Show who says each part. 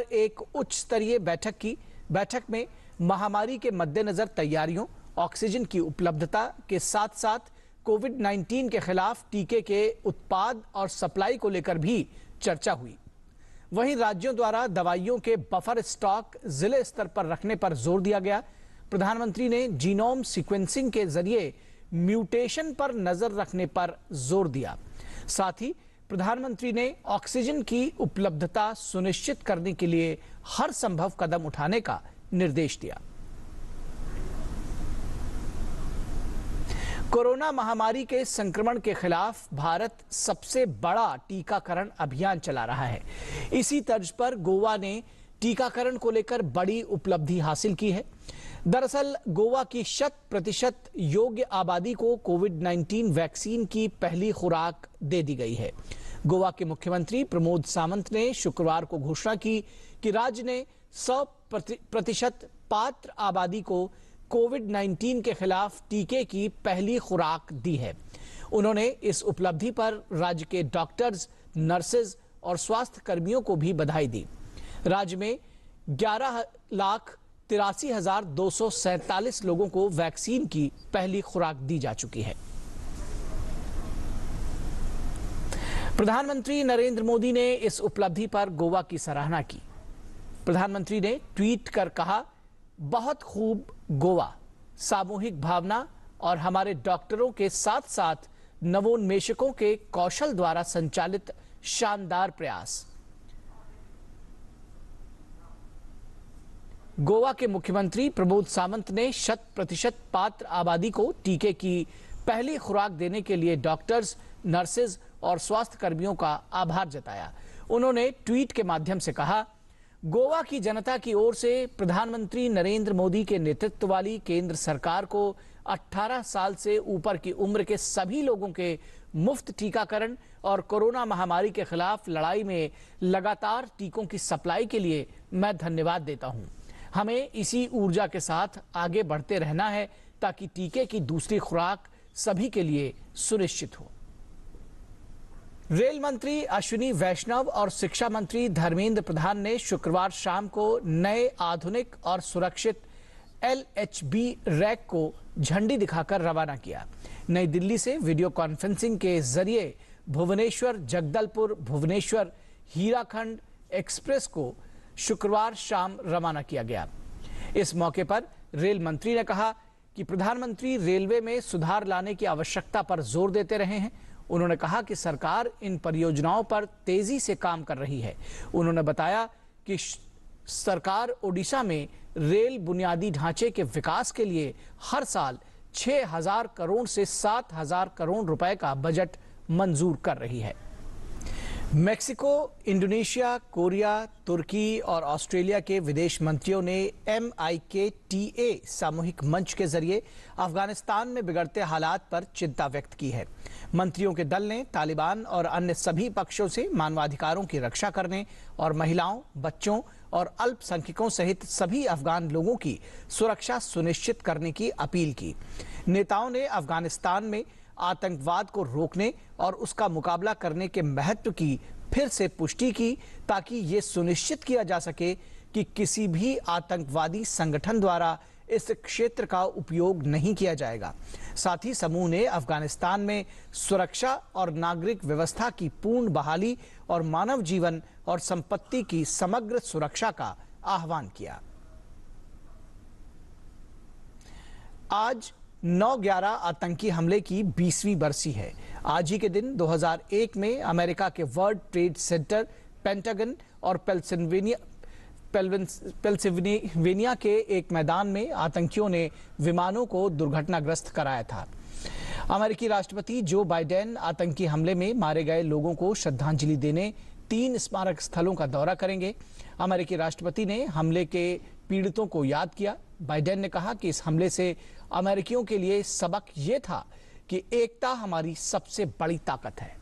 Speaker 1: एक उच्च स्तरीय बैठक में महामारी के मद्देनजर तैयारियों, ऑक्सीजन की उपलब्धता के साथ साथ कोविड-19 के खिलाफ टीके के उत्पाद और सप्लाई को लेकर भी चर्चा हुई। वहीं राज्यों द्वारा दवाइयों के बफर स्टॉक जिले स्तर पर रखने पर जोर दिया गया। प्रधानमंत्री ने जीनोम सीक्वेंसिंग के जरिए म्यूटेशन पर नजर रखने पर जोर दिया। साथ ही प्रधानमंत्री ने ऑक्सीजन की उपलब्धता सुनिश्चित करने के लिए हर संभव कदम उठाने का निर्देश दिया। कोरोना महामारी के संक्रमण के खिलाफ भारत सबसे बड़ा टीकाकरण अभियान चला रहा है। इसी तर्ज पर गोवा ने टीकाकरण को लेकर बड़ी उपलब्धि हासिल की है। दरअसल गोवा की 100% योग्य आबादी को कोविड-19 वैक्सीन की पहली खुराक दे दी गई है। गोवा के मुख्यमंत्री प्रमोद सावंत ने शुक्रवार को घोषणा की कि राज्य ने 100% पात्र आबादी को कोविड-19 के खिलाफ टीके की पहली खुराक दी है। उन्होंने इस उपलब्धि पर राज्य के डॉक्टर्स, नर्सेज और स्वास्थ्य कर्मियों को भी बधाई दी। राज्य में 11,83,247 लोगों को वैक्सीन की पहली खुराक दी जा चुकी है। प्रधानमंत्री नरेंद्र मोदी ने इस उपलब्धि पर गोवा की सराहना की। प्रधानमंत्री ने ट्वीट कर कहा, बहुत खूब गोवा, सामूहिक भावना और हमारे डॉक्टरों के साथ साथ नवोन्मेषकों के कौशल द्वारा संचालित शानदार प्रयास। गोवा के मुख्यमंत्री प्रमोद सावंत ने 100% पात्र आबादी को टीके की पहली खुराक देने के लिए डॉक्टर्स, नर्सेज और स्वास्थ्य कर्मियों का आभार जताया। उन्होंने ट्वीट के माध्यम से कहा, गोवा की जनता की ओर से प्रधानमंत्री नरेंद्र मोदी के नेतृत्व वाली केंद्र सरकार को 18 साल से ऊपर की उम्र के सभी लोगों के मुफ्त टीकाकरण और कोरोना महामारी के खिलाफ लड़ाई में लगातार टीकों की सप्लाई के लिए मैं धन्यवाद देता हूं। हमें इसी ऊर्जा के साथ आगे बढ़ते रहना है ताकि टीके की दूसरी खुराक सभी के लिए सुनिश्चित हो। रेल मंत्री अश्विनी वैष्णव और शिक्षा मंत्री धर्मेंद्र प्रधान ने शुक्रवार शाम को नए आधुनिक और सुरक्षित LHB रैक को झंडी दिखाकर रवाना किया। नई दिल्ली से वीडियो कॉन्फ्रेंसिंग के जरिए भुवनेश्वर जगदलपुर भुवनेश्वर हीराखंड एक्सप्रेस को शुक्रवार शाम रवाना किया गया। इस मौके पर रेल मंत्री ने कहा कि प्रधानमंत्री रेलवे में सुधार लाने की आवश्यकता पर जोर देते रहे हैं। उन्होंने कहा कि सरकार इन परियोजनाओं पर तेजी से काम कर रही है। उन्होंने बताया कि सरकार ओडिशा में रेल बुनियादी ढांचे के विकास के लिए हर साल 6,000 करोड़ से 7,000 करोड़ रुपए का बजट मंजूर कर रही है। मेक्सिको, इंडोनेशिया, कोरिया, तुर्की और ऑस्ट्रेलिया के विदेश मंत्रियों ने MIKTA सामूहिक मंच के जरिए अफगानिस्तान में बिगड़ते हालात पर चिंता व्यक्त की है। मंत्रियों के दल ने तालिबान और अन्य सभी पक्षों से मानवाधिकारों की रक्षा करने और महिलाओं, बच्चों और अल्पसंख्यकों सहित सभी अफगान लोगों की सुरक्षा सुनिश्चित करने की अपील की। नेताओं ने अफगानिस्तान में आतंकवाद को रोकने और उसका मुकाबला करने के महत्व की फिर से पुष्टि की ताकि ये सुनिश्चित किया जा सके कि किसी भी आतंकवादी संगठन द्वारा इस क्षेत्र का उपयोग नहीं किया जाएगा। साथ ही समूह ने अफगानिस्तान में सुरक्षा और नागरिक व्यवस्था की पूर्ण बहाली और मानव जीवन और संपत्ति की समग्र सुरक्षा का आह्वान किया। आज 9/11 आतंकी हमले की 20वीं बरसी है। आज ही के दिन 2001 में अमेरिका के वर्ल्ड ट्रेड सेंटर, पेंटागन और पेंसिल्वेनिया के एक मैदान में आतंकियों ने विमानों को दुर्घटनाग्रस्त कराया था। अमेरिकी राष्ट्रपति जो बाइडेन आतंकी हमले में मारे गए लोगों को श्रद्धांजलि देने 3 स्मारक स्थलों का दौरा करेंगे। अमेरिकी राष्ट्रपति ने हमले के पीड़ितों को याद किया। बाइडेन ने कहा कि इस हमले से अमेरिकियों के लिए सबक ये था कि एकता हमारी सबसे बड़ी ताकत है।